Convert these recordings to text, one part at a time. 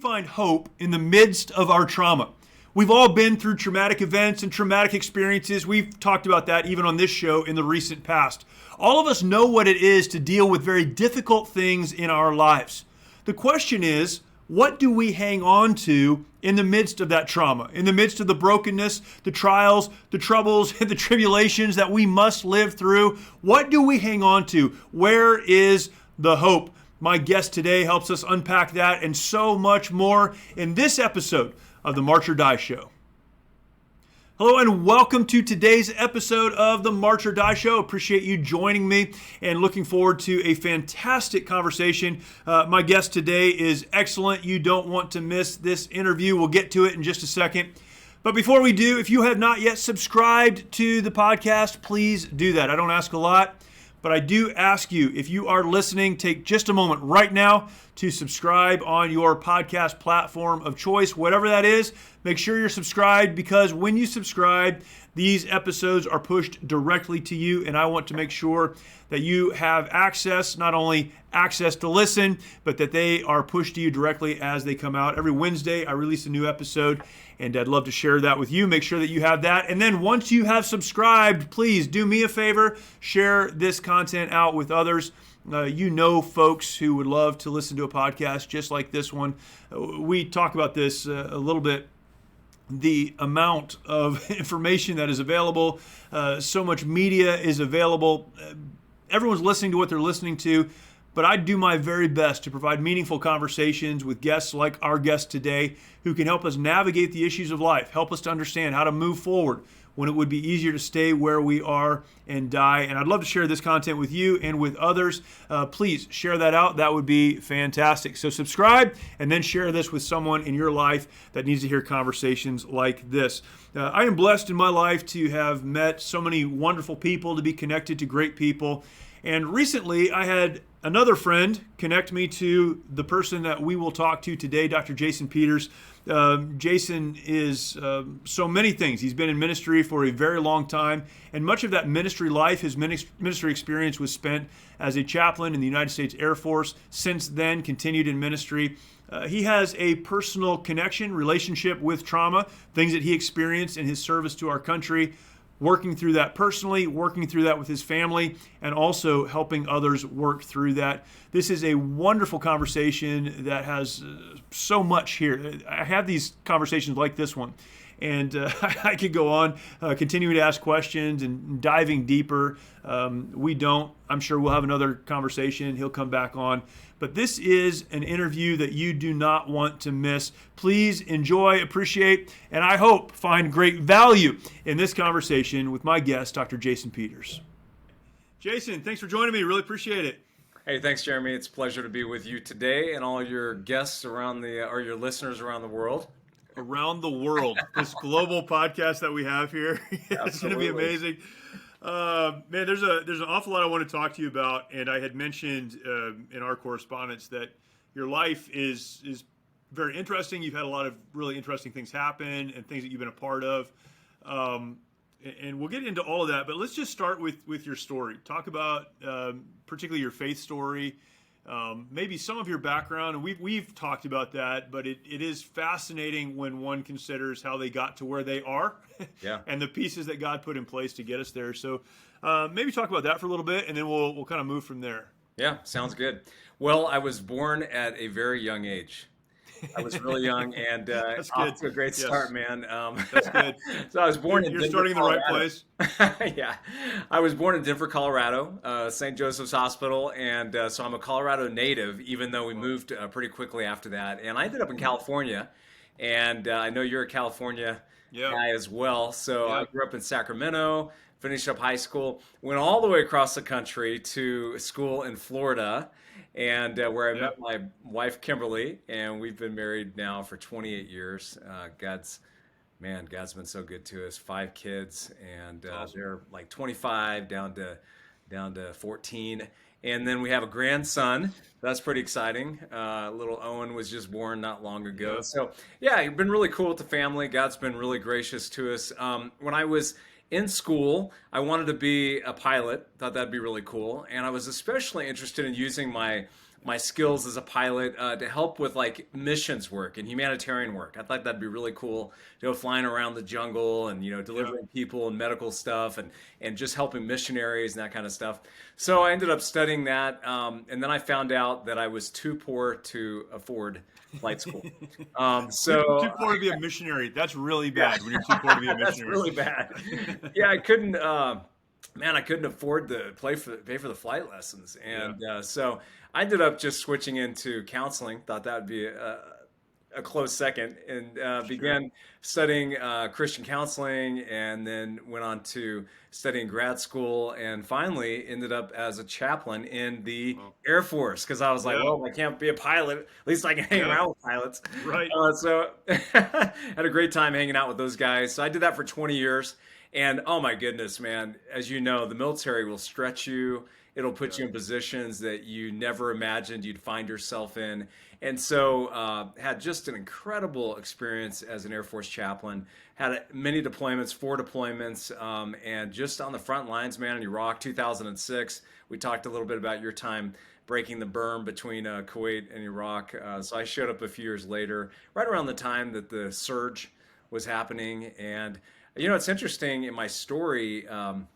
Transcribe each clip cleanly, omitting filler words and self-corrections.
find hope in the midst of our trauma? We've all been through traumatic events and traumatic experiences. We've talked about that even on this show in the recent past. All of us know what it is to deal with very difficult things in our lives. The question is, what do we hang on to in the midst of that trauma, in the midst of the brokenness, the trials, the troubles, and the tribulations that we must live through? What do we hang on to? Where is the hope? My guest today helps us unpack that and so much more in this episode of the March or Die Show. Hello and welcome to today's episode of the March or Die Show. Appreciate you joining me and looking forward to a fantastic conversation. My guest today is excellent. You don't want to miss this interview. We'll get to it in just a second. But before we do, if you have not yet subscribed to the podcast, please do that. I don't ask a lot, but I do ask you, if you are listening, take just a moment right now to subscribe on your podcast platform of choice, whatever that is. Make sure you're subscribed, because when you subscribe, these episodes are pushed directly to you, and I want to make sure that you have access, not only access to listen, but that they are pushed to you directly as they come out. Every Wednesday, I release a new episode, and I'd love to share that with you. Make sure that you have that. And then once you have subscribed, please do me a favor, share this content out with others. You know folks who would love to listen to a podcast just like this one. We talk about this a little bit. The amount of information that is available, so much media is available. Everyone's listening to what they're listening to, but I do my very best to provide meaningful conversations with guests like our guest today who can help us navigate the issues of life, help us to understand how to move forward when it would be easier to stay where we are and die. And I'd love to share this content with you and with others. Please share that out. That would be fantastic. So subscribe and then share this with someone in your life that needs to hear conversations like this. I am blessed in my life to have met so many wonderful people, to be connected to great people. And recently I had another friend connect me to the person that we will talk to today, Dr. Jason Peters. Jason is so many things. He's been in ministry for a very long time, and much of that ministry life, his ministry experience, was spent as a chaplain in the United States Air Force. Since then, continued in ministry. He has a personal connection, relationship with trauma, things that he experienced in his service to our country, working through that personally, working through that with his family, and also helping others work through that. This is a wonderful conversation that has so much here. I have these conversations like this one, and I could go on continuing to ask questions and diving deeper. I'm sure we'll have another conversation. He'll come back on. But this is an interview that you do not want to miss. Please enjoy, appreciate, and I hope find great value in this conversation with my guest, Dr. Jason Peters. Jason, thanks for joining me. Really appreciate it. Hey, thanks, Jeremy. It's a pleasure to be with you today and all your guests around or your listeners around the world. Around the world. This global podcast that we have here. It's going to be amazing. Man, there's an awful lot I want to talk to you about, and I had mentioned in our correspondence that your life is very interesting. You've had a lot of really interesting things happen and things that you've been a part of, and we'll get into all of that. But let's just start with your story. Talk about particularly your faith story, maybe some of your background, and we've talked about that. But it is fascinating when one considers how they got to where they are, yeah, and the pieces that God put in place to get us there. So maybe talk about that for a little bit, and then we'll kind of move from there. Yeah, sounds good. Well, I was born at a very young age. I was really young and off to a great start, man. That's good. So I was born in Denver, starting in the right place. Yeah. I was born in Denver, Colorado, St. Joseph's Hospital. And so I'm a Colorado native, even though we moved pretty quickly after that. And I ended up in California. And I know you're a California guy as well. So I grew up in Sacramento, finished up high school, went all the way across the country to school in Florida, and where I met my wife, Kimberly, and we've been married now for 28 years. God's been so good to us. 5 kids, and awesome. They're like 25 down to 14. And then we have a grandson. That's pretty exciting. Little Owen was just born not long ago. So yeah, it's been really cool with the family. God's been really gracious to us. When I was in school, I wanted to be a pilot. Thought that'd be really cool. And I was especially interested in using my my skills as a pilot to help with like missions work and humanitarian work. I thought that'd be really cool to go flying around the jungle and Yeah. delivering people and medical stuff and just helping missionaries and that kind of stuff. So I ended up studying that, and then I found out that I was too poor to afford flight school. Too So poor to be a missionary. That's really yeah, bad when you're too poor to be a that's missionary. really bad. Yeah, I couldn't. Man, I couldn't afford to pay for the flight lessons, Yeah. and so I ended up just switching into counseling. Thought that would be a close second, and Sure. began studying Christian counseling, and then went on to studying grad school, and finally ended up as a chaplain in the Well, Air Force because I was like, yeah. well, I can't be a pilot. At least I can hang Yeah. around with pilots. Right. So had a great time hanging out with those guys. So I did that for 20 years. And oh my goodness, man, as you know, the military will stretch you. It'll put Yeah. you in positions that you never imagined you'd find yourself in. And so, had just an incredible experience as an Air Force chaplain. Had many deployments, 4 deployments, and just on the front lines, man, in Iraq, 2006. We talked a little bit about your time breaking the berm between Kuwait and Iraq. So I showed up a few years later, right around the time that the surge was happening. And it's interesting in my story, and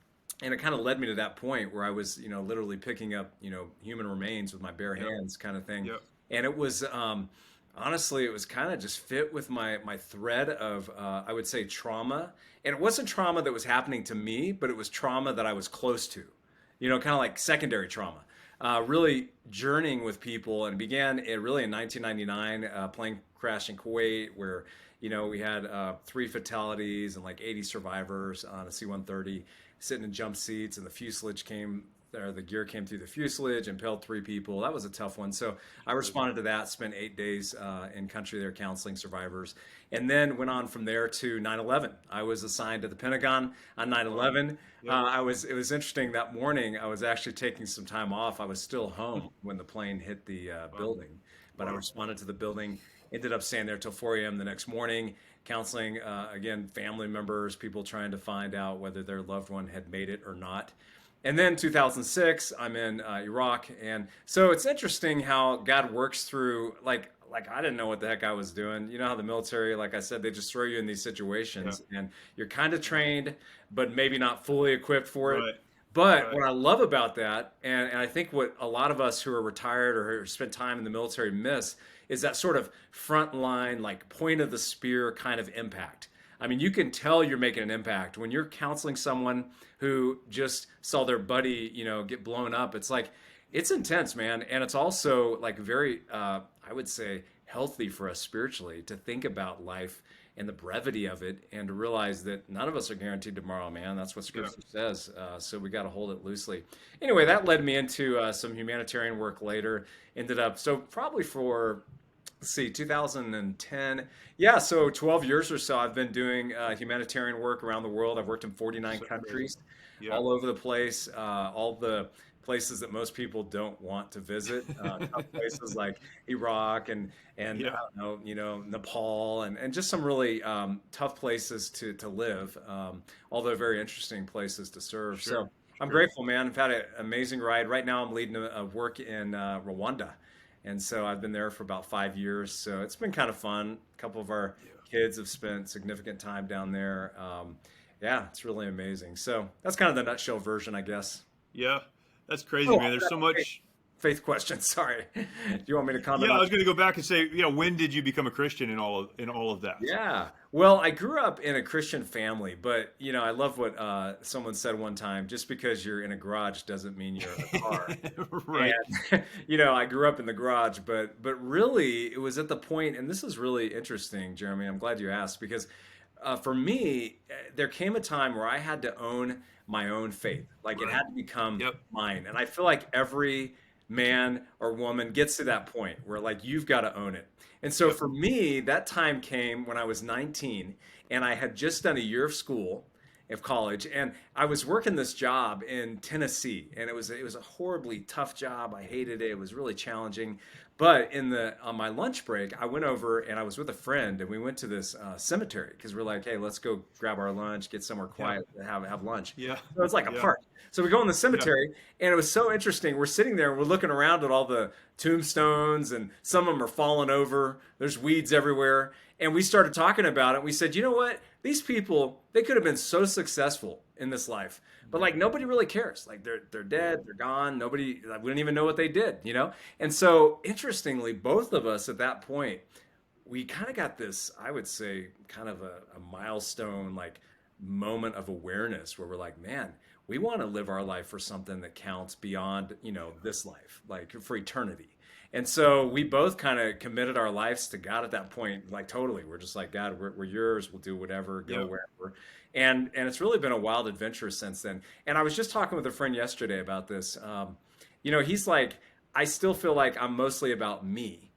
it kind of led me to that point where I was, literally picking up, human remains with my bare Yep. hands, kind of thing. Yep. And it was, honestly, it was kind of just fit with my thread of, I would say, trauma. And it wasn't trauma that was happening to me, but it was trauma that I was close to, kind of like secondary trauma. Really journeying with people, and began really in 1999, plane crash in Kuwait, where we had 3 fatalities and like 80 survivors on a C-130 sitting in jump seats, and the fuselage came, or the gear came through the fuselage, impaled 3 people. That was a tough one. So I responded to that, spent 8 days in country there counseling survivors, and then went on from there to 9/11. I was assigned to the Pentagon on Wow. 9/11. Yep. It was interesting that morning. I was actually taking some time off. I was still home when the plane hit the Wow. building, but I Wow. responded to the building. Ended up staying there till 4 a.m. the next morning, counseling again family members, people trying to find out whether their loved one had made it or not. And then 2006, I'm in Iraq, and so it's interesting how God works through like I didn't know what the heck I was doing. You know how the military, like I said, they just throw you in these Yeah. situations, and you're kind of trained, but maybe not fully equipped for it. Right. But Right. what I love about that, and I think what a lot of us who are retired or who spent time in the military miss, is that sort of front line, like point of the spear kind of impact. I mean, you can tell you're making an impact when you're counseling someone who just saw their buddy, get blown up. It's like, it's intense, man. And it's also like very, I would say, healthy for us spiritually to think about life and the brevity of it, and to realize that none of us are guaranteed tomorrow, man. That's what Yeah. scripture says. So we got to hold it loosely. Anyway, that led me into some humanitarian work later. Ended up, so probably for, let's see, 2010. Yeah, so 12 years or so I've been doing humanitarian work around the world. I've worked in 49 So great. countries, Yeah. all over the place, all the places that most people don't want to visit. Tough places like Iraq and I Yeah. don't know, Nepal, and just some really tough places to live, although very interesting places to serve. Sure. So I'm Sure. grateful, man. I've had an amazing ride. Right now I'm leading a work in Rwanda. And so I've been there for about 5 years. So it's been kind of fun. A couple of our Yeah. kids have spent significant time down there. Yeah, it's really amazing. So that's kind of the nutshell version, I guess. Yeah. That's crazy, Oh, man. There's so much. faith question. Sorry. Do you want me to comment Yeah, I on? was going to go back and say, when did you become a Christian in all of that? Yeah. Well, I grew up in a Christian family, but I love what someone said one time. Just because you're in a garage doesn't mean you're in a car. Right. And I grew up in the garage, but really it was at the point, and this is really interesting, Jeremy. I'm glad you asked, because for me, there came a time where I had to own my own faith. Like it Right. had to become Yep. mine. And I feel like every man or woman gets to that point where like you've got to own it. And so Yep. for me, that time came when I was 19 and I had just done a year of school. of college, and I was working this job in Tennessee, and it was a horribly tough job. I hated it. It was really challenging. But on my lunch break, I went over and I was with a friend, and we went to this cemetery because we're like, hey, let's go grab our lunch, get somewhere Yeah. quiet, and have lunch. Yeah. So it's like a Yeah. park. So we go in the Yeah. cemetery, and it was so interesting. We're sitting there and we're looking around at all the tombstones, and some of them are falling over. There's weeds everywhere. And we started talking about it. We said, you know what? These people, they could have been so successful in this life, but like nobody really cares. Like they're dead, they're gone. Nobody, like, we don't even know what they did, you know? And so interestingly, both of us at that point, we kind of got this, I would say, kind of a milestone, like moment of awareness where we're like, man, we want to live our life for something that counts beyond, this life, like for eternity. And so we both kind of committed our lives to God at that point, like totally. We're just like, God, we're yours. We'll do whatever, go Yeah. wherever. And it's really been a wild adventure since then. And I was just talking with a friend yesterday about this. He's like, I still feel like I'm mostly about me.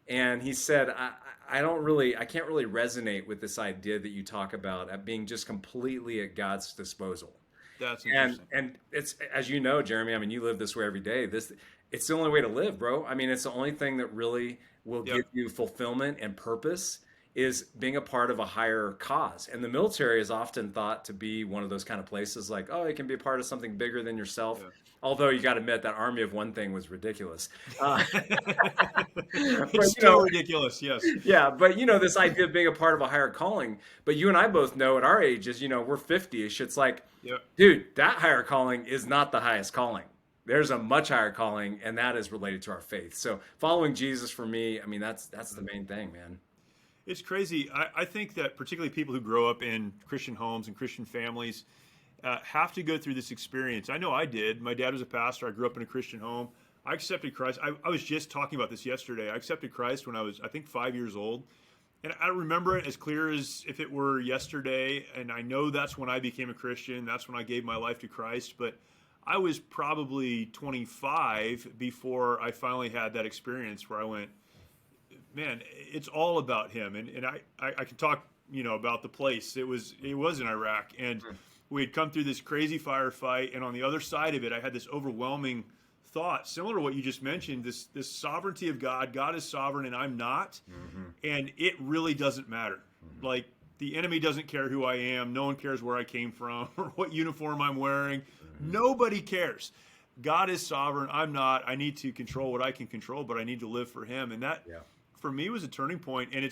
And he said, I can't really resonate with this idea that you talk about at being just completely at God's disposal. That's And interesting. and it's, as you know, Jeremy, I mean, you live this way every day. It's the only way to live, bro. I mean, it's the only thing that really will Yeah. give you fulfillment and purpose is being a part of a higher cause. And the military is often thought to be one of those kind of places like, oh, it can be a part of something bigger than yourself. Yeah. Although you got to admit that army of one thing was ridiculous. Uh, but It's still ridiculous. Yes. yeah, but this idea of being a part of a higher calling. But you and I both know at our ages, we're 50ish. It's like, Yeah. dude, that higher calling is not the highest calling. There's a much higher calling, and that is related to our faith. So following Jesus for me, I mean, that's the main thing, man. It's crazy. I think that particularly people who grow up in Christian homes and Christian families have to go through this experience. I know I did. My dad was a pastor. I grew up in a Christian home. I accepted Christ. I was just talking about this yesterday. I accepted Christ when I was, I think, 5 years old. And I remember it as clear as if it were yesterday. And I know that's when I became a Christian. That's when I gave my life to Christ. But I was probably 25 before I finally had that experience where I went, man, it's all about him. And I can talk, about the place. It was in Iraq. And we had come through this crazy firefight. And on the other side of it, I had this overwhelming thought, similar to what you just mentioned, this sovereignty of God. God is sovereign and I'm not. And it really doesn't matter. Like, the enemy doesn't care who I am. No one cares where I came from or what uniform I'm wearing. Nobody cares. God is sovereign. I'm not. I need to control what I can control, but I need to live for him. And that, for me, was a turning point. And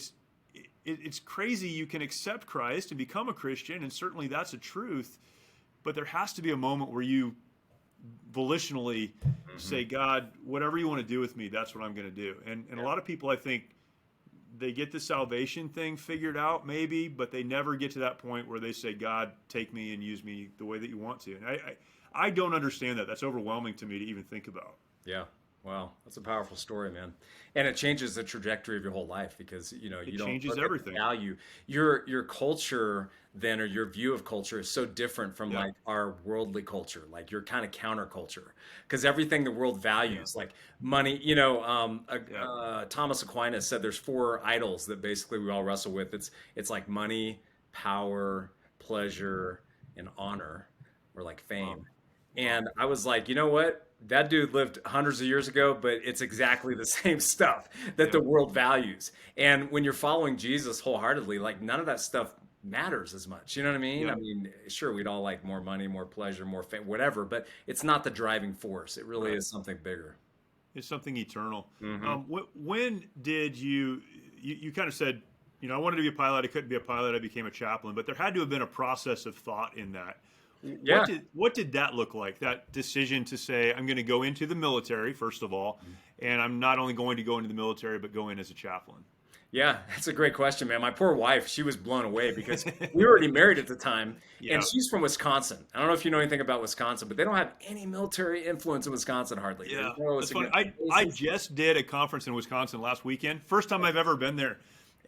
it's crazy. You can accept Christ and become a Christian, and certainly that's a truth. But there has to be a moment where you volitionally say, God, whatever you want to do with me, that's what I'm going to do. And a lot of people, I think, they get the salvation thing figured out maybe, but they never get to that point where they say, God, take me and use me the way that you want to. And I don't understand that. That's overwhelming to me to even think about. Yeah. Wow, that's a powerful story, man. And it changes the trajectory of your whole life because you don't changes look at the everything. value. Your culture then, or your view of culture, is so different from like our worldly culture, like your kind of counterculture, because everything the world values, like money. Thomas Aquinas said there's four idols that basically we all wrestle with. It's like money, power, pleasure, and honor, or like fame. And I was like, you know what? That dude lived hundreds of years ago, but it's exactly the same stuff that the world values. And when you're following Jesus wholeheartedly, like none of that stuff matters as much. You know what I mean? Yeah. I mean, sure, we'd all like more money, more pleasure, more fame, whatever, but it's not the driving force. It really is something bigger. It's something eternal. When did you kind of said, I wanted to be a pilot. I couldn't be a pilot. I became a chaplain, but there had to have been a process of thought in that. Yeah. What did that look like? That decision to say, I'm going to go into the military, first of all, and I'm not only going to go into the military, but go in as a chaplain. Yeah, that's a great question, man. My poor wife, she was blown away because we were already married at the time, and she's from Wisconsin. I don't know if you know anything about Wisconsin, but they don't have any military influence in Wisconsin hardly. Yeah, No it's funny. I just did a conference in Wisconsin last weekend. First time I've ever been there.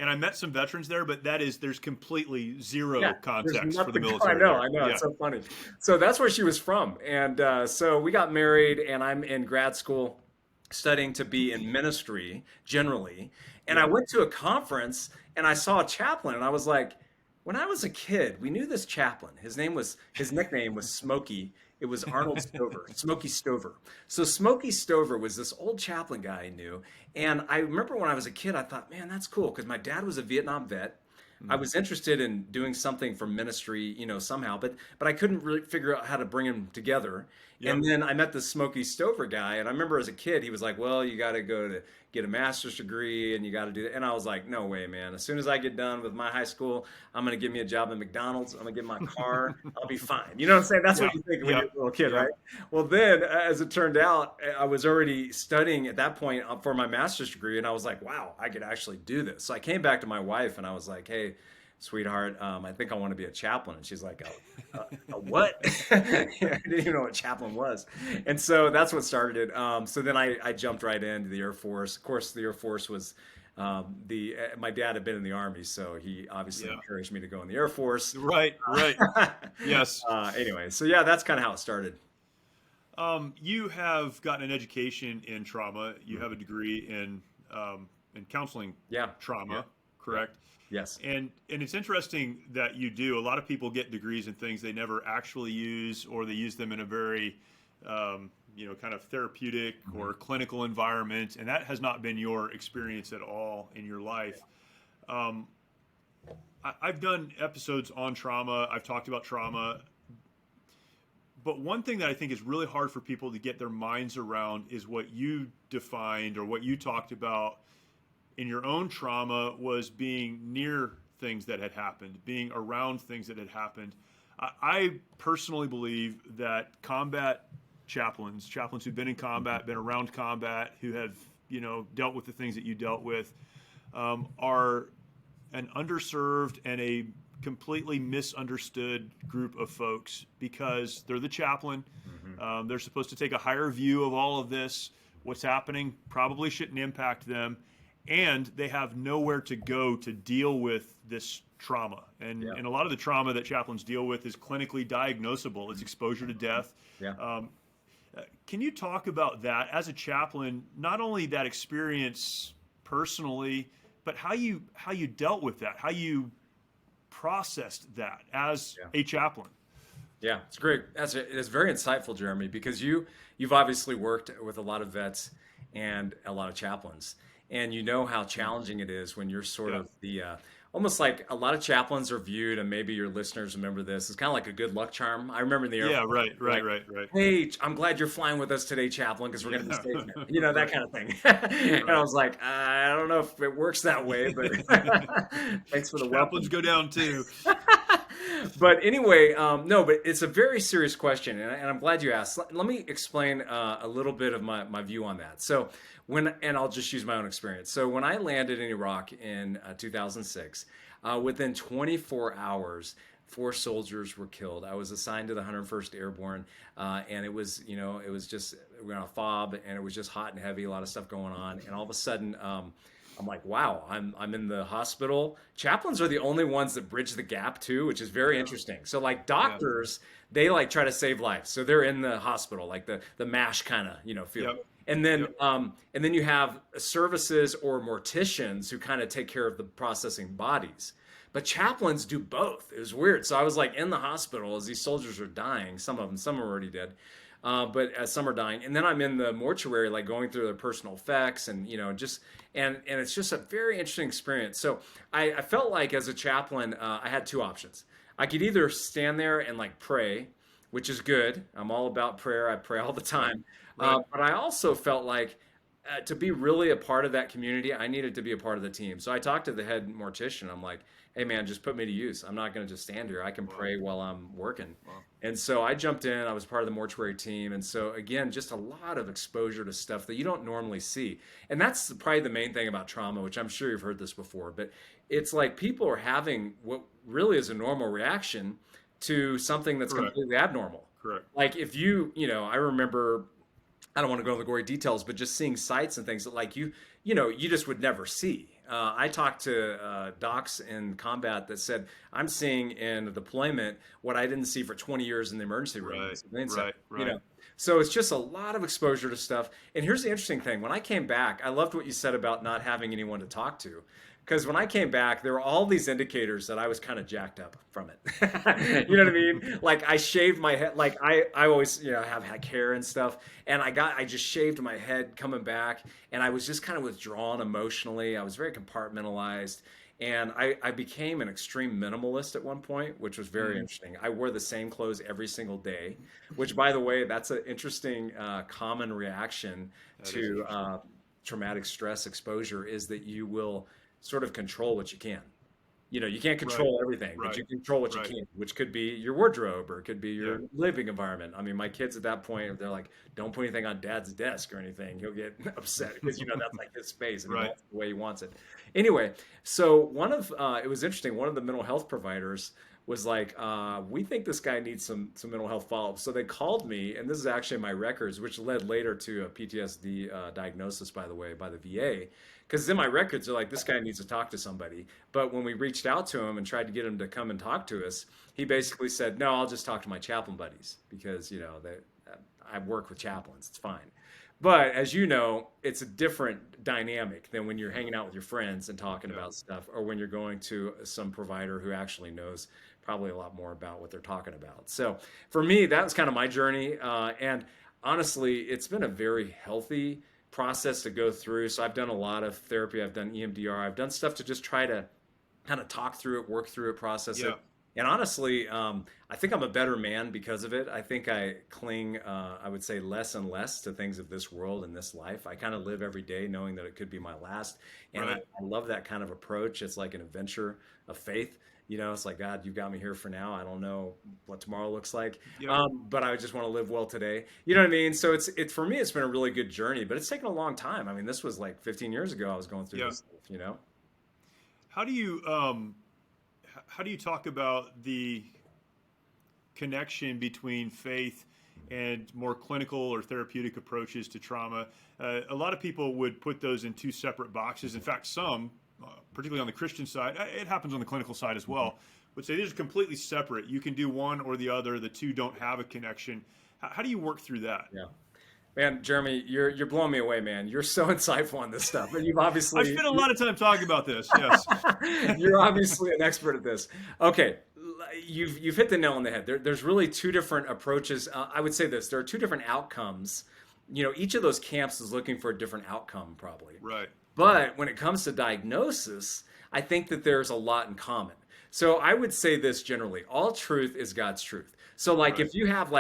And I met some veterans there, but there's completely zero context for the military. I know. It's so funny. So that's where she was from. And so we got married, and I'm in grad school studying to be in ministry generally. And I went to a conference, and I saw a chaplain, and I was like, When I was a kid, we knew this chaplain. His nickname was Smokey. It was Arnold Stover, Smokey Stover. So Smokey Stover was this old chaplain guy I knew. And I remember when I was a kid, I thought, man, that's cool because my dad was a Vietnam vet. I Mhm. was interested in doing something for ministry, somehow, but I couldn't really figure out how to bring them together. And Yep. then I met this Smokey Stover guy, and I remember as a kid, he was like, "Well, you got to go to get a master's degree, and you got to do that." And I was like, "No way, man! As soon as I get done with my high school, I'm gonna give me a job at McDonald's. I'm gonna get my car. I'll be fine." You know what I'm saying? That's Yeah. what you think when Yeah. you're a little kid, Yeah. right? Well, then, as it turned out, I was already studying at that point for my master's degree, and I was like, "Wow, I could actually do this." So I came back to my wife, and I was like, "Hey, sweetheart, I think I want to be a chaplain." And she's like, a what? I didn't even know what chaplain was. And so that's what started it. So then I jumped right into the Air Force. Of course, the Air Force was my dad had been in the Army, so he obviously Yeah. encouraged me to go in the Air Force. Right. Right. Yes. Anyway, so yeah, that's kind of how it started. You have gotten an education in trauma. You Mhm. have a degree in counseling Yeah, yeah, trauma, yeah. correct? Yes. And it's interesting that you do. A lot of people get degrees in things they never actually use, or they use them in a very, kind of therapeutic Mhm. or clinical environment, and that has not been your experience at all in your life. Um, I've done episodes on trauma. I've talked about trauma. But one thing that I think is really hard for people to get their minds around is what you defined or what you talked about in your own trauma was being near things that had happened, being around things that had happened. I personally believe that combat chaplains who've been in combat, been around combat, who have dealt with the things that you dealt with, are an underserved and a completely misunderstood group of folks because they're the chaplain. Hmm. They're supposed to take a higher view of all of this. What's happening probably shouldn't impact them. And they have nowhere to go to deal with this trauma. Yeah. And a lot of the trauma that chaplains deal with is clinically diagnosable. It's exposure to death. Yeah. Um, can you talk about that as a chaplain? Not only that experience personally, but how you dealt with that, how you processed that as Yeah. a chaplain. Yeah, it's great. It's very insightful, Jeremy, because you've obviously worked with a lot of vets and a lot of chaplains, and you know how challenging it is when you're sort Yeah. of the almost like a lot of chaplains are viewed, and maybe your listeners remember this. It's kind of like a good luck charm. I remember in the Air Yeah. Force, Right. they're Right. like, Right. Right. "Hey, I'm glad you're flying with us today, chaplain, because we're going to be Yeah. safe now." You know, that Right. kind of thing. And I Right. was like, I don't know if it works that way, but thanks for the Chaplains welcome. go down too. But anyway, no, but it's a very serious question, and I'm glad you asked. Let me explain a little bit of my view on that. So and I'll just use my own experience. So when I landed in Iraq in 2006, within 24 hours, four soldiers were killed. I was assigned to the 101st Airborne, and it was just we were on a fob, and it was just hot and heavy, a lot of stuff going on, and all of a sudden. I'm like, wow, I'm in the hospital. Chaplains are the only ones that bridge the gap too, which is very Yeah. interesting. So like Yeah. doctors, they like try to save lives. So they're in the hospital, like the MASH kind of, feel. Yep. Yep. And then you have services or morticians who kind of take care of the processing bodies. But chaplains do both. It was weird. So I was like in the hospital as these soldiers are dying. Some are already dead. But as some are dying, and then I'm in the mortuary, like going through their personal effects, and just and it's just a very interesting experience. So I felt like as a chaplain, I had two options. I could either stand there and like pray, which is good. I'm all about prayer. I pray all the Right. time. Right. But I also felt like to be really a part of that community, I needed to be a part of the team. So I talked to the head mortician. I'm like, hey man, just put me to use. I'm not going to just stand here. I can Wow. pray while I'm working. Wow. And so I jumped in. I was part of the mortuary team. And so again, just a lot of exposure to stuff that you don't normally see. And that's probably the main thing about trauma, which I'm sure you've heard this before, but it's like people are having what really is a normal reaction to something that's Correct. completely abnormal. Correct. Like if I remember I don't want to go into the gory details, but just seeing sights and things that like you just would never see. I talked to docs in combat that said, I'm seeing in a deployment what I didn't see for 20 years in the emergency room. Right, Civilian setting, right, right. So it's just a lot of exposure to stuff. And here's the interesting thing. When I came back, I loved what you said about not having anyone to talk to. Because when I came back, there were all these indicators that I was kind of jacked up from it. You know what I mean? Like I shaved my head. Like I always, have had hair and stuff. And I just shaved my head coming back. And I was just kind of withdrawn emotionally. I was very compartmentalized. And I became an extreme minimalist at one point, which was very interesting. I wore the same clothes every single day, which, by the way, that's an interesting common reaction That is to interesting. traumatic stress exposure is that you will sort of control what you can. You can't Right, control everything, but right, you control what you right. can, which could be your wardrobe or it could be Yeah, your living environment. I mean, my kids at that point, they're like, don't put anything on dad's desk or anything. He'll get upset because, that's like his space and he right. wants it the way he wants it. Anyway, so it was interesting. One of the mental health providers was like, we think this guy needs some mental health follow-up. So they called me, and this is actually in my records, which led later to a PTSD diagnosis, by the way, by the VA. Because in my records, they're like, this guy needs to talk to somebody. But when we reached out to him and tried to get him to come and talk to us, he basically said, no, I'll just talk to my chaplain buddies because, I work with chaplains. It's fine. But as you know, it's a different dynamic than when you're hanging out with your friends and talking Yeah, about stuff, or when you're going to some provider who actually knows probably a lot more about what they're talking about. So for me, that was kind of my journey. And honestly, it's been a very healthy process to go through. So I've done a lot of therapy. I've done EMDR. I've done stuff to just try to kind of talk through it, work through it, process it. yeah, And honestly, I think I'm a better man because of it. I think I cling, I would say, less and less to things of this world and this life. I kind of live every day knowing that it could be my last. And right. I love that kind of approach. It's like an adventure of faith. It's like, God, you've got me here for now. I don't know what tomorrow looks like. Yep. But I just want to live well today. You know what I mean? So it's for me, it's been a really good journey, but it's taken a long time. I mean, this was like 15 years ago I was going through Yeah. this stuff. How do you how do you talk about the connection between faith and more clinical or therapeutic approaches to trauma? A lot of people would put those in two separate boxes. In fact, some, particularly on the Christian side, it happens on the clinical side as well, would say these are completely separate. You can do one or the other. The two don't have a connection. How do you work through that? Yeah. Man, Jeremy, you're blowing me away, man. You're so insightful on this stuff. And you've I've obviously spent a lot of time talking about this. Yes. you're obviously an expert at this. Okay, you've hit the nail on the head. There's really two different approaches. I would say this: there are two different outcomes. Each of those camps is looking for a different outcome, probably. Right. But when it comes to diagnosis, I think that there's a lot in common. So I would say this generally: all truth is God's truth. So, like, Right. if you have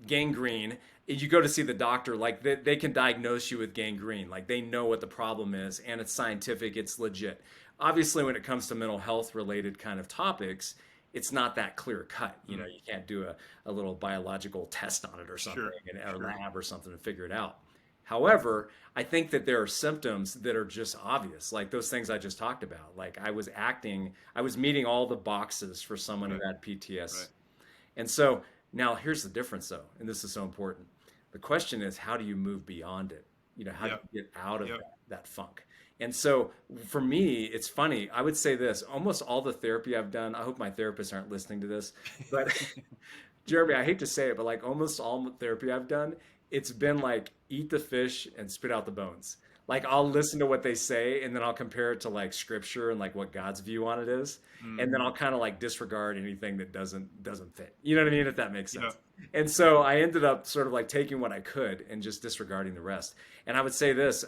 gangrene, you go to see the doctor, like they can diagnose you with gangrene, like they know what the problem is and it's scientific, it's legit. Obviously, when it comes to mental health related kind of topics, it's not that clear cut. You can't do a little biological test on it or something Sure. in a Sure. lab or something to figure it out. However, I think that there are symptoms that are just obvious, like those things I just talked about. Like I was meeting all the boxes for someone who Right. had PTS. Right. And so now here's the difference though, and this is so important. The question is, how do you move beyond it? How do Yep. you get out of Yep. that funk? And so for me, it's funny. I would say this, almost all the therapy I've done, I hope my therapists aren't listening to this, but Jeremy, I hate to say it, but like almost all therapy I've done, it's been like eat the fish and spit out the bones. Like I'll listen to what they say and then I'll compare it to like scripture and like what God's view on it is. And then Mm. I'll kind of like disregard anything that doesn't fit. You know what I mean? If that makes Yeah. sense. And so I ended up sort of like taking what I could and just disregarding the rest. And I would say this,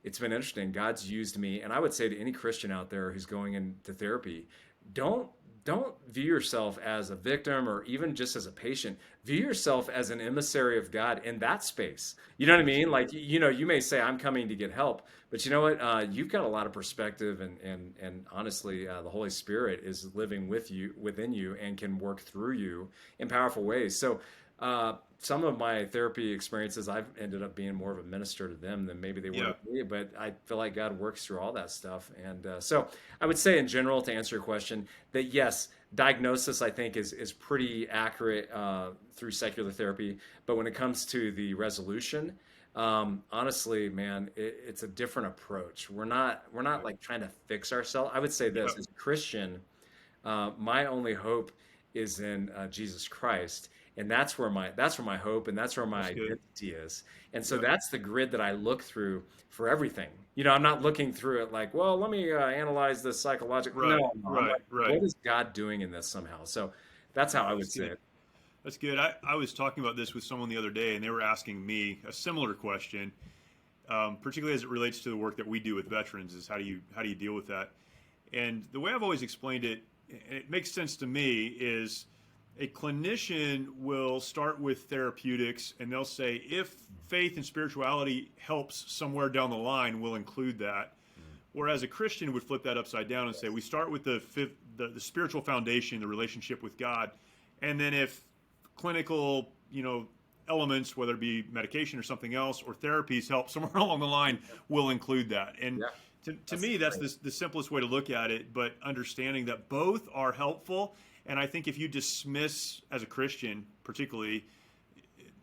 it's been interesting. God's used me, and I would say to any Christian out there who's going into therapy, don't don't view yourself as a victim or even just as a patient. View yourself as an emissary of God in that space. You know what I mean? Like, you may say, I'm coming to get help, but you know what? You've got a lot of perspective, and honestly, the Holy Spirit is living within you, and can work through you in powerful ways. So, some of my therapy experiences, I've ended up being more of a minister to them than maybe they were Yeah. to me, but I feel like God works through all that stuff. And so I would say in general, to answer your question, that yes, diagnosis I think is pretty accurate through secular therapy, but when it comes to the resolution, Honestly, man, it's a different approach. We're not Right. like trying to fix ourselves. I would say Yeah. this as a Christian, my only hope is in Jesus Christ, and that's where my hope and that's where my That's good. identity is. And so Yeah. that's the grid that I look through for everything. I'm not looking through it like, well, let me analyze this psychologically. No, Right. no, I'm Right. like, Right. what is God doing in this somehow? So that's how I That's would say good. it. That's good. I was talking about this with someone the other day, and they were asking me a similar question, particularly as it relates to the work that we do with veterans. Is how do you deal with that? And the way I've always explained it, and it makes sense to me, is a clinician will start with therapeutics, and they'll say if faith and spirituality helps somewhere down the line, we'll include that. Whereas a Christian would flip that upside down and say we start with the spiritual foundation, the relationship with God, and then if clinical, elements, whether it be medication or something else, or therapies help somewhere along the line, we'll include that. And Yeah, to that's me, that's great. the simplest way to look at it, but understanding that both are helpful. And I think if you dismiss, as a Christian, particularly,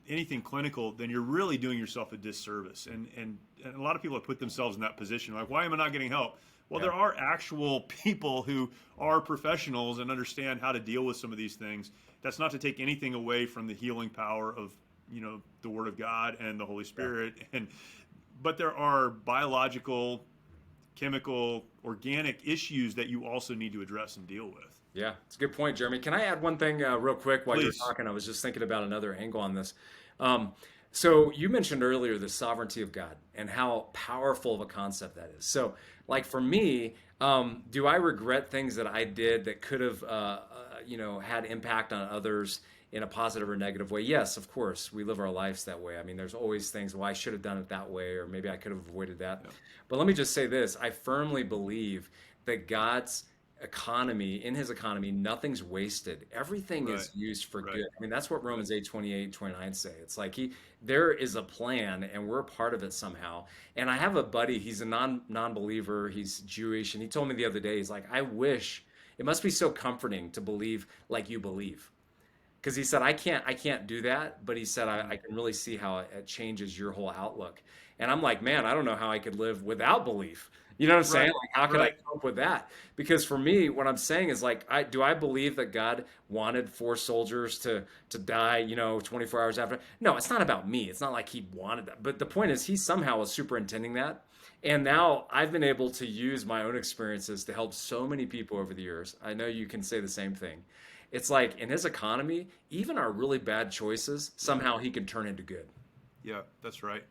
anything clinical, then you're really doing yourself a disservice. And a lot of people have put themselves in that position, like, why am I not getting help? Well, Yeah. there are actual people who are professionals and understand how to deal with some of these things. That's not to take anything away from the healing power of, the Word of God and the Holy Yeah. Spirit. But there are biological, chemical, organic issues that you also need to address and deal with. Yeah, it's a good point, Jeremy. Can I add one thing real quick while you were Please. talking? I was just thinking about another angle on this. Um, so you mentioned earlier the sovereignty of God and how powerful of a concept that is. So, like for me, do I regret things that I did that could have, had impact on others in a positive or negative way? Yes, of course. We live our lives that way. I mean, there's always things, well, I should have done it that way, or maybe I could have avoided that. Yeah. But let me just say this: I firmly believe that God's economy, in his economy, nothing's wasted. Everything Right. is used for Right. good. I mean, that's what Right. Romans 8, 28, 29 say. It's like there is a plan and we're a part of it somehow. And I have a buddy, he's a non-believer, he's Jewish, and he told me the other day, he's like, I wish it must be so comforting to believe like you believe. Because he said, I can't do that, but he said, I Mm. can really see how it changes your whole outlook. And I'm like, man, I don't know how I could live without belief. You know what I'm saying? Right. Like, how could I Right. cope with that? Because for me, what I'm saying is like, I believe that God wanted four soldiers to die, 24 hours after? No, it's not about me. It's not like he wanted that. But the point is, he somehow was superintending that. And now I've been able to use my own experiences to help so many people over the years. I know you can say the same thing. It's like in his economy, even our really bad choices, somehow he can turn into good. Yeah, that's right.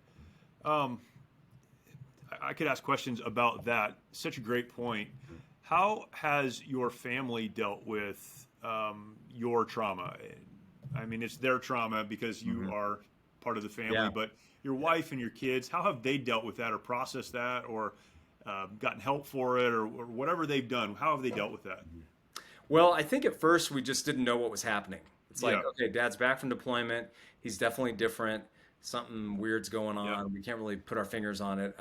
Um, I could ask questions about that. Such a great point. How has your family dealt with your trauma? I mean, it's their trauma because you Mhm. are part of the family, Yeah. but your wife and your kids, how have they dealt with that or processed that or gotten help for it or whatever they've done? How have they dealt with that? Well, I think at first we just didn't know what was happening. It's like, Yeah, okay, dad's back from deployment. He's definitely different. Something weird's going yeah, on. We can't really put our fingers on it.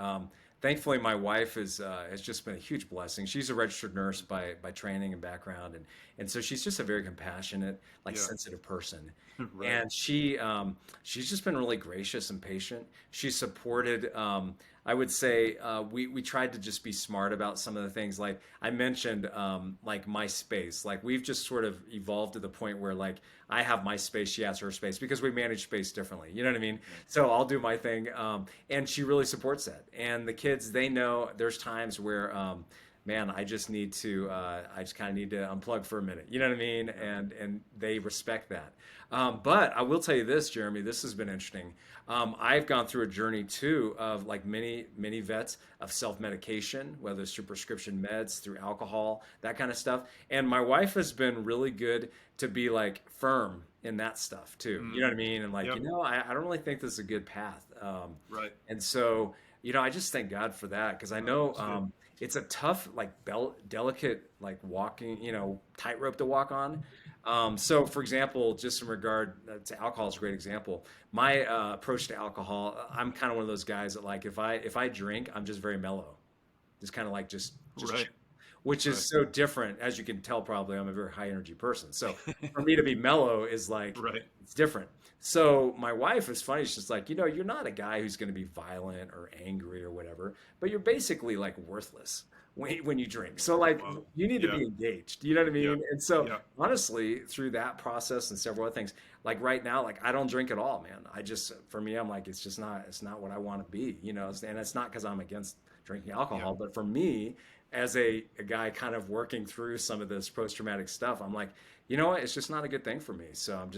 Thankfully, my wife has just been a huge blessing. She's a registered nurse by training and background, and so she's just a very compassionate, like yeah, sensitive person. right. And she's just been really gracious and patient. She supported. I would say we tried to just be smart about some of the things. Like I mentioned, like my space. Like we've just sort of evolved to the point where like I have my space, she has her space because we manage space differently. You know what I mean? So I'll do my thing, and she really supports that. And the kids, they know there's times where. Man, I just kind of need to unplug for a minute. You know what I mean? And they respect that. But I will tell you this, Jeremy, this has been interesting. I've gone through a journey too of like many vets of self-medication, whether it's through prescription meds, through alcohol, that kind of stuff. And my wife has been really good to be like firm in that stuff too. You Mm, know what I mean? And like, yep, I don't really think this is a good path. right. And so, I just thank God for that because I know That's good. it's a tough, like delicate, like walking, tightrope to walk on. So, for example, just in regard to alcohol is a great example. My approach to alcohol, I'm kind of one of those guys that like if I drink, I'm just very mellow, just kind of like just chill. Right. which is Right. so different. As you can tell, probably I'm a very high energy person. So for me to be mellow is like, Right. it's different. So my wife is funny. She's like, you're not a guy who's going to be violent or angry or whatever, but you're basically like worthless when you drink. So like Wow. you need to Yeah. be engaged. You know what I Yeah. mean? And so Yeah. honestly, through that process and several other things, like right now, like I don't drink at all, man. I just, for me, I'm like, it's not what I want to be, and it's not because I'm against drinking Yeah. alcohol, but for me, as a guy kind of working through some of this post-traumatic stuff, I'm like, you know what, it's just not a good thing for me. So I'm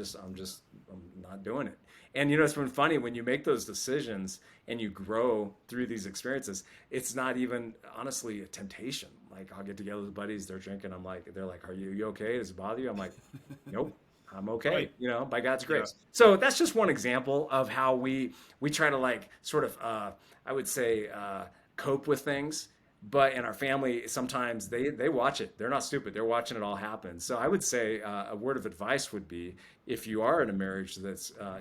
not doing it. And it's been funny when you make those decisions and you grow through these experiences, it's not even honestly a temptation. Like I'll get together with buddies, they're drinking, they're like, are you okay? Does it bother you? I'm like, nope. I'm okay, Right. by God's Yeah. grace. So that's just one example of how we try to like sort of I would say cope with things. But in our family, sometimes they watch it. They're not stupid. They're watching it all happen. So I would say a word of advice would be, if you are in a marriage that's a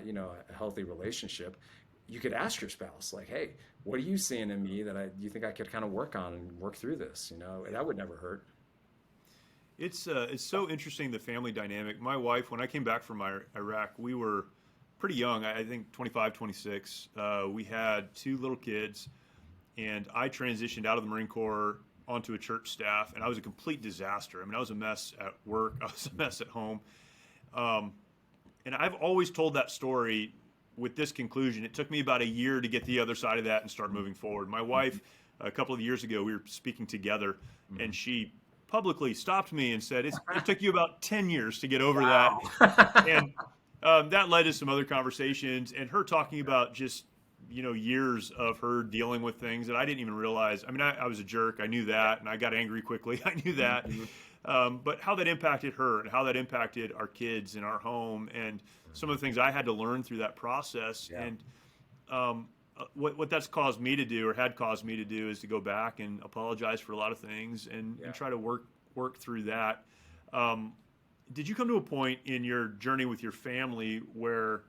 healthy relationship, you could ask your spouse like, hey, what are you seeing in me that you think I could kind of work on and work through this? That would never hurt. It's so interesting, the family dynamic. My wife, when I came back from Iraq, we were pretty young. I think 25, 26. We had two little kids, and I transitioned out of the Marine Corps onto a church staff, and I was a complete disaster. I mean, I was a mess at work. I was a mess at home. Um, and I've always told that story with this conclusion. It took me about a year to get the other side of that and start moving forward. My wife, a couple of years ago, we were speaking together, and she publicly stopped me and said, it took you about 10 years to get over that. Wow. And that led to some other conversations, and her talking about just, years of her dealing with things that I didn't even realize. I mean, I was a jerk. I knew that, and I got angry quickly. I knew that. But how that impacted her and how that impacted our kids in our home, and some of the things I had to learn through that process. Yeah. And what that's caused me to do, or had caused me to do, is to go back and apologize for a lot of things, and try to work through that. Did you come to a point in your journey with your family where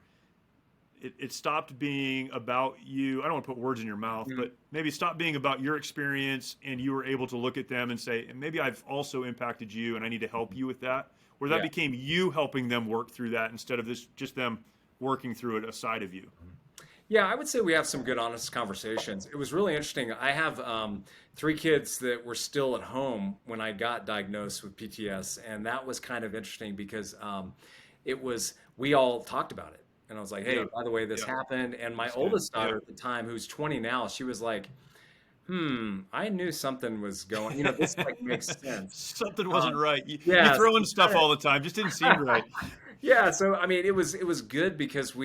it stopped being about you? I don't want to put words in your mouth, but maybe it stopped being about your experience, and you were able to look at them and say, maybe I've also impacted you, and I need to help you with that. Where that Yeah. became you helping them work through that, instead of this just them working through it aside of you. Yeah, I would say we have some good, honest conversations. It was really interesting. I have three kids that were still at home when I got diagnosed with PTS, and that was kind of interesting because we all talked about it. And I was like, hey, Yeah. by the way, this Yeah. happened. And my That's good. oldest Yeah. daughter at the time, who's 20 now, she was like, I knew something was going, this like makes sense. Something Uh, wasn't right. You yeah, so throw in we stuff kind all the time. Just didn't seem right. yeah, so I mean, it was good because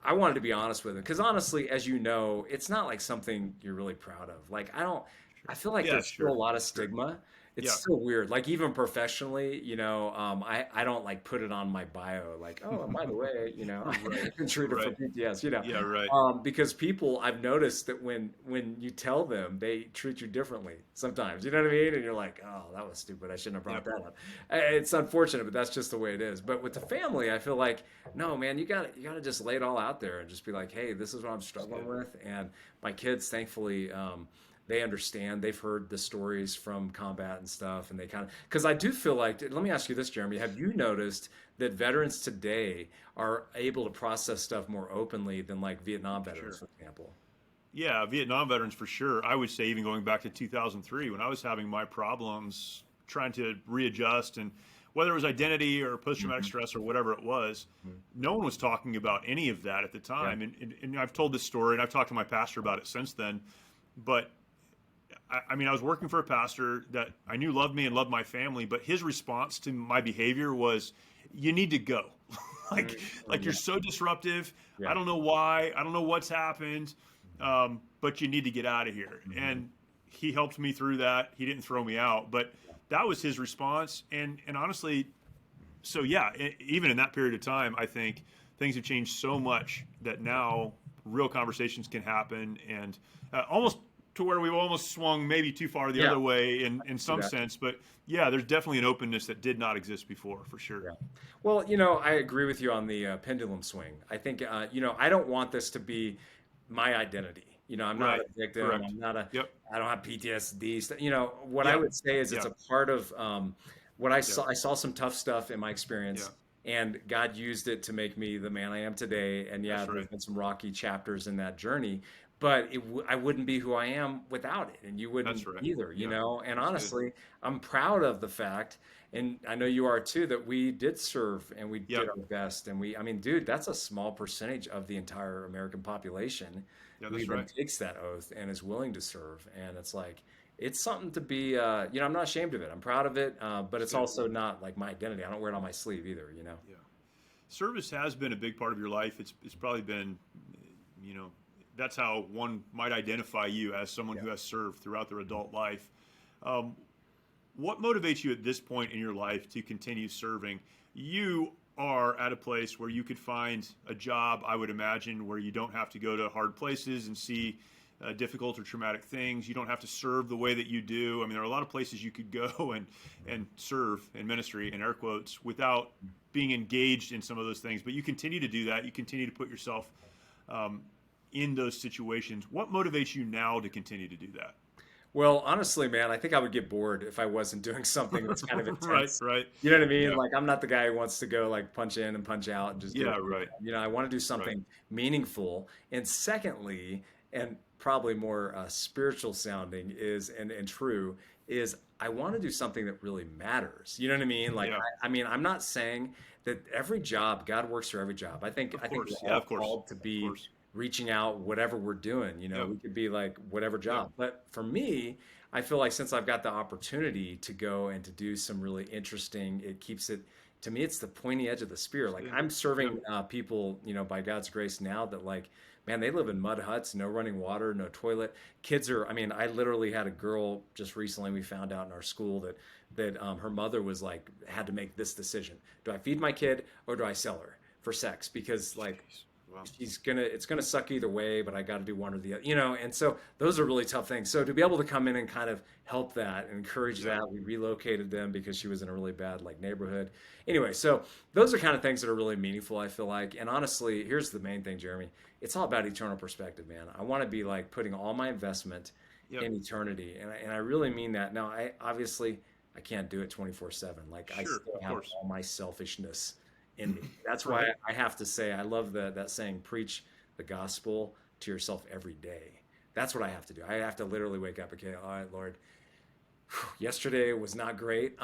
I wanted to be honest with him because honestly, as you know, it's not like something you're really proud of. Like I feel like Yeah, there's still a sure. lot of Sure. stigma. It's Yeah. still weird. Like even professionally, I don't like put it on my bio like, oh, and by the way, Right. I've been treated for Right. PTS, Yeah, right. because people I've noticed that when you tell them, they treat you differently sometimes. You know what I mean? And you're like, oh, that was stupid. I shouldn't have brought Yep. that up. It's unfortunate, but that's just the way it is. But with the family, I feel like, no, man, you gotta just lay it all out there and just be like, hey, this is what I'm That's struggling good. with. And my kids, thankfully, they understand. They've heard the stories from combat and stuff, and they kind of, because I do feel like, let me ask you this, Jeremy, have you noticed that veterans today are able to process stuff more openly than like Vietnam For veterans, sure. for example? Yeah, Vietnam veterans for sure. I would say even going back to 2003, when I was having my problems trying to readjust, and whether it was identity or post-traumatic Hmm. stress or whatever it was, no one was talking about any of that at the Yeah. time. And I've told this story, and I've talked to my pastor about it since then. But I mean, I was working for a pastor that I knew loved me and loved my family, but his response to my behavior was, "You need to go. like, like Yeah. you're so disruptive. I Yeah. don't know why. I don't know what's happened, but you need to get out of here." Hmm. And he helped me through that. He didn't throw me out, but that was his response. And honestly, so yeah, even in that period of time, I think things have changed so much that now real conversations can happen, and almost to where we've almost swung maybe too far the Yeah. other way in See some that. sense. But yeah, there's definitely an openness that did not exist before, for sure. Yeah. Well, I agree with you on the pendulum swing. I think, I don't want this to be my identity. I'm not Right. a victim. Correct. I'm not a, Yep. I don't have PTSD. What I Yeah. would say is it's Yeah. a part of what I Yeah. saw. I saw some tough stuff in my Yeah. experience, and God used it to make me the man I am today. And yeah, That's there's right. been some rocky chapters in that journey, but I wouldn't be who I am without it, and you That's wouldn't right. either, Yeah. And That's good. honestly, I'm proud of the fact, and I know you are too, that we did serve and we did Yep. our best. And I mean, dude, that's a small percentage of the entire American population Yeah. who That's even right. takes that oath and is willing to serve. And it's like, it's something to be, I'm not ashamed of it. I'm proud of it, but That's it's good. also not like my identity. I don't wear it on my sleeve either. Yeah. Service has been a big part of your life. It's probably been, you know, that's how one might identify you as someone Yeah. who has served throughout their adult life. Um, what motivates you at this point in your life to continue serving? You are at a place where you could find a job, I would imagine, where you don't have to go to hard places and see difficult or traumatic things. You don't have to serve the way that you do. I mean, there are a lot of places you could go and serve in ministry, in air quotes, without being engaged in some of those things. But you continue to do that. You continue to put yourself um, in those situations. What motivates you now to continue to do that? Well, honestly, man, I think I would get bored if I wasn't doing something that's kind of Right, intense. right. You know what I mean? Yeah, Like, I'm not the guy who wants to go like punch in and punch out and just do it. yeah, right, I want to do right. something meaningful. And secondly, and probably more spiritual sounding and true is I want to do something that really matters. You know what I mean? Like, Yeah, I mean, I'm not saying that every job, God works for every job. of I think we're course. Yeah, all of course. called to Of be course. reaching out, whatever we're doing. Yep, We could be like whatever yep. job. But for me, I feel like since I've got the opportunity to go and to do some really interesting, it keeps it, to me, it's the pointy edge of the spear. That's Like good. I'm Yep. serving people, by God's grace now that like, man, they live in mud huts, no running water, no toilet. Kids are, I mean, I literally had a girl just recently, we found out in our school that her mother was like, had to make this decision. Do I feed my kid or do I sell her for sex? Because like, Jeez. Wow. it's gonna suck either way, but I got to do one or the other. And so those are really tough things. So to be able to come in and kind of help that and encourage Yeah. that, we relocated them because she was in a really bad like neighborhood. Anyway, so those are kind of things that are really meaningful, I feel like. And honestly, here's the main thing, Jeremy. It's all about eternal perspective, man. I want to be like putting all my investment Yep. in eternity, and I really mean that. Now, I can't do it 24/7. Like I Sure. still Of have course. all my selfishness in me. That's why Right. I have to say I love that saying, preach the gospel to yourself every day. That's what I have to do. I have to literally wake up, okay, all right, Lord, yesterday was not great.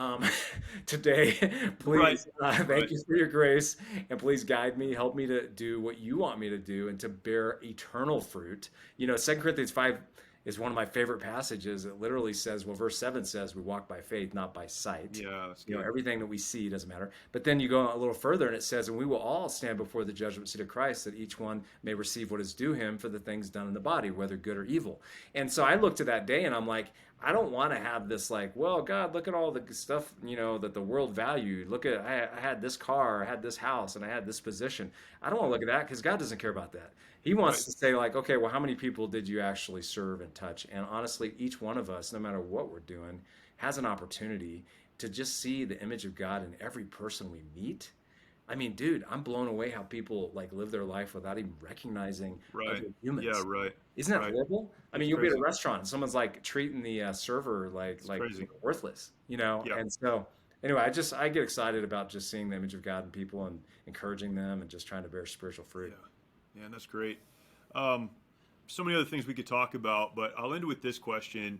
Today, Right. please, Right. thank you for your grace, and please guide me, help me to do what you want me to do, and to bear eternal fruit. 2 Corinthians 5 is one of my favorite passages. It literally says, well, verse 7 says, we walk by faith, not by sight. Yeah, that's good. Everything that we see doesn't matter. But then you go a little further and it says, and we will all stand before the judgment seat of Christ, that each one may receive what is due him for the things done in the body, whether good or evil. And so I look to that day and I'm like, I don't want to have this like, well, God, look at all the stuff, that the world valued. Look at, I had this car, I had this house, and I had this position. I don't want to look at that because God doesn't care about that. He wants Right. to say like, okay, well, how many people did you actually serve and touch? And honestly, each one of us, no matter what we're doing, has an opportunity to just see the image of God in every person we meet. I mean, dude, I'm blown away how people like live their life without even recognizing Right. other Yeah, humans. right. Isn't that Right. horrible? I mean, It's you'll be at a crazy. restaurant and someone's like treating the server It's like crazy. worthless. Yeah. And so anyway, I get excited about just seeing the image of God in people and encouraging them and just trying to bear spiritual fruit. Yeah. Yeah, that's great. Um, so many other things we could talk about, but I'll end with this question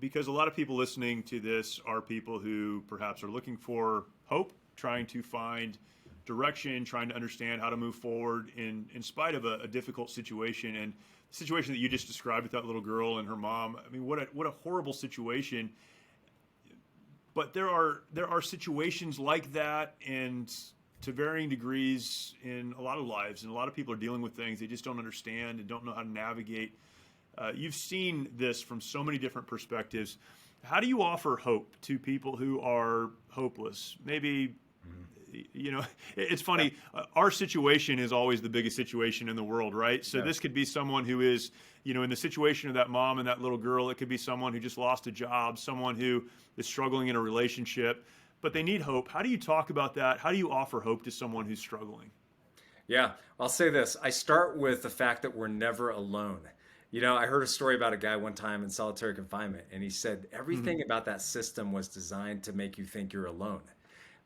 because a lot of people listening to this are people who perhaps are looking for hope, trying to find direction, trying to understand how to move forward in spite of a difficult situation. And the situation that you just described with that little girl and her mom, I mean, what a horrible situation. But there are situations like that, and to varying degrees in a lot of lives, and a lot of people are dealing with things they just don't understand and don't know how to navigate. You've seen this from so many different perspectives. How do you offer hope to people who are hopeless? Maybe, it's funny. Our situation is always the biggest situation in the world, right? So Yeah. this could be someone who is, in the situation of that mom and that little girl. It could be someone who just lost a job, someone who is struggling in a relationship, but they need hope. How do you talk about that? How do you offer hope to someone who's struggling? Yeah, I'll say this. I start with the fact that we're never alone. I heard a story about a guy one time in solitary confinement, and he said everything about that system was designed to make you think you're alone.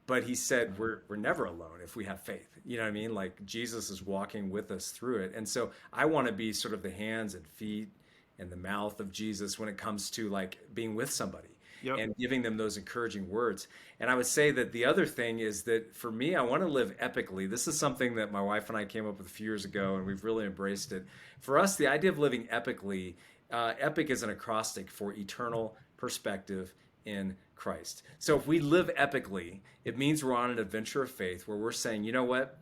But he said we're never alone if we have faith. You know what I mean? Like Jesus is walking with us through it. And so I want to be sort of the hands and feet and the mouth of Jesus when it comes to like being with somebody Yep. and giving them those encouraging words. And I would say that the other thing is that for me, I want to live epically. This is something that my wife and I came up with a few years ago, and we've really embraced it. For us, the idea of living epically, epic is an acrostic for eternal perspective in Christ. So if we live epically, it means we're on an adventure of faith where we're saying, you know what?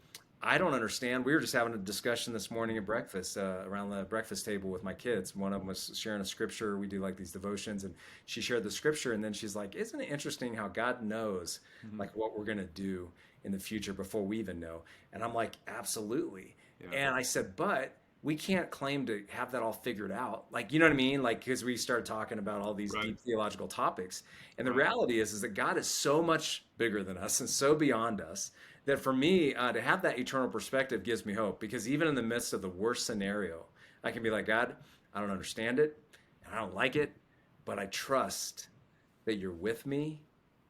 I don't understand. We were just having a discussion this morning at breakfast, around the breakfast table with my kids. One of them was sharing a scripture. We do like these devotions, and she shared the scripture, and then she's like, isn't it interesting how God knows like what we're going to do in the future before we even know? And I'm like, absolutely. Yeah. And I said, but we can't claim to have that all figured out. Like, you know what I mean? Like, because we started talking about all these deep theological topics. And the reality is that God is so much bigger than us and so beyond us that for me, to have that eternal perspective gives me hope, because even in the midst of the worst scenario, I can be like, God, I don't understand it and I don't like it, but I trust that you're with me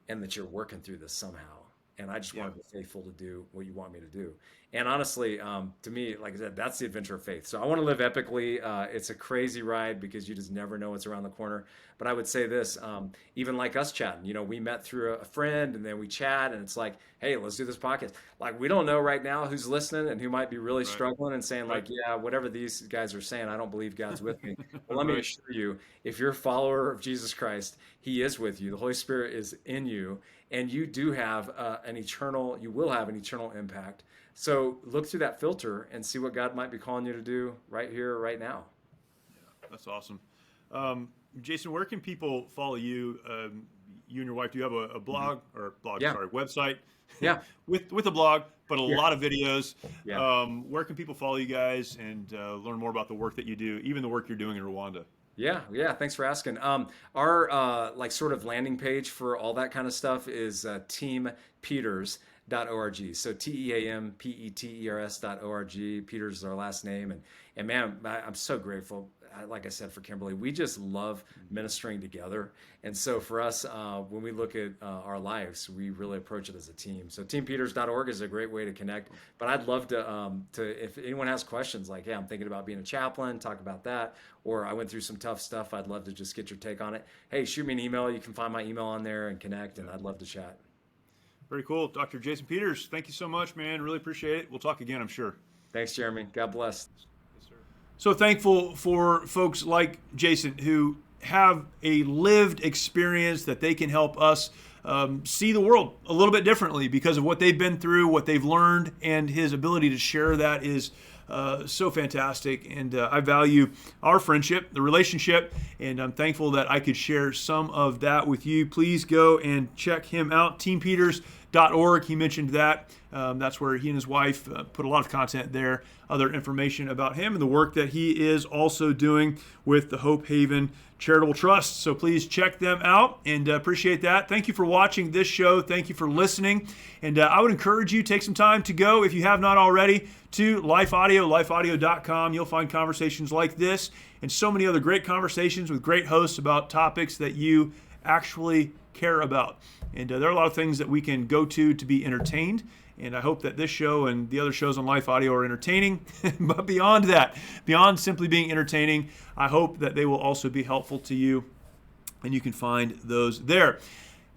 and that you're working through this somehow. And I just want to be faithful to do what you want me to do. And honestly, to me, like I said, that's the adventure of faith. So I want to live epically. It's a crazy ride because you just never know what's around the corner. But I would say this, even like us chatting, we met through a friend and then we chat and it's like, hey, let's do this podcast. Like, we don't know right now who's listening and who might be really struggling and saying like, yeah, whatever these guys are saying, I don't believe God's with me. Well, let me assure you, if you're a follower of Jesus Christ, he is with you. The Holy Spirit is in you, and you do have you will have an eternal impact. So look through that filter and see what God might be calling you to do right here, right now. Yeah, that's awesome. Jason, where can people follow you? You and your wife, do you have a blog website? Yeah. with a blog, but a lot of videos. Yeah. Where can people follow you guys and learn more about the work that you do, even the work you're doing in Rwanda? Yeah. Thanks for asking. Our like sort of landing page for all that kind of stuff is teampeters.org. So TEAMPETERS.org. Peters is our last name, and man, I'm so grateful. Like I said, for Kimberly, we just love ministering together. And so for us, when we look at our lives, we really approach it as a team. So teampeters.org is a great way to connect. But I'd love to if anyone has questions like, yeah, I'm thinking about being a chaplain, talk about that. Or I went through some tough stuff. I'd love to just get your take on it. Hey, shoot me an email. You can find my email on there and connect, and I'd love to chat. Very cool. Dr. Jason Peters, thank you so much, man. Really appreciate it. We'll talk again, I'm sure. Thanks, Jeremy. God bless. So thankful for folks like Jason who have a lived experience that they can help us see the world a little bit differently because of what they've been through, what they've learned, and his ability to share that is so fantastic. And I value our friendship, the relationship, and I'm thankful that I could share some of that with you. Please go and check him out, teampeters.org. He mentioned that. That's where he and his wife put a lot of content there, other information about him and the work that he is also doing with the Hope Haven Charitable Trust. So please check them out and appreciate that. Thank you for watching this show. Thank you for listening. And I would encourage you, take some time to go, if you have not already, to Life Audio, lifeaudio.com. You'll find conversations like this and so many other great conversations with great hosts about topics that you actually care about. And there are a lot of things that we can go to be entertained. And I hope that this show and the other shows on Life Audio are entertaining. But beyond that, beyond simply being entertaining, I hope that they will also be helpful to you. And you can find those there.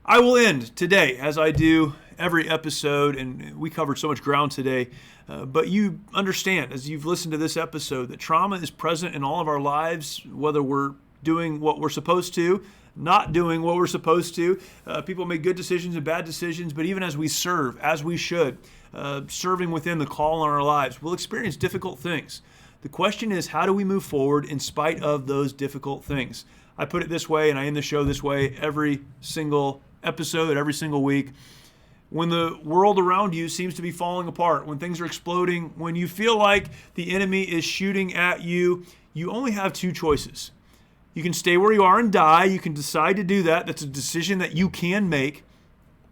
I will end today, as I do every episode, and we covered so much ground today, but you understand, as you've listened to this episode, that trauma is present in all of our lives, whether we're doing what we're supposed to, not doing what we're supposed to. People make good decisions and bad decisions, but even as we serve, as we should, serving within the call on our lives, we'll experience difficult things. The question is, how do we move forward in spite of those difficult things? I put it this way, and I end the show this way every single episode, every single week. When the world around you seems to be falling apart, when things are exploding, when you feel like the enemy is shooting at you, you only have two choices. You can stay where you are and die. You can decide to do that. That's a decision that you can make.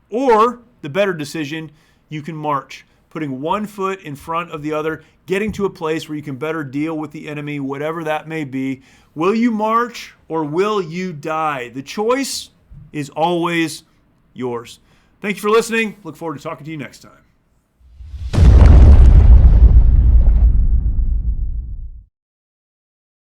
Or, the better decision, you can march. putting one foot in front of the other, getting to a place where you can better deal with the enemy, whatever that may be. Will you march or will you die? The choice is always yours. Thank you for listening. Look forward to talking to you next time.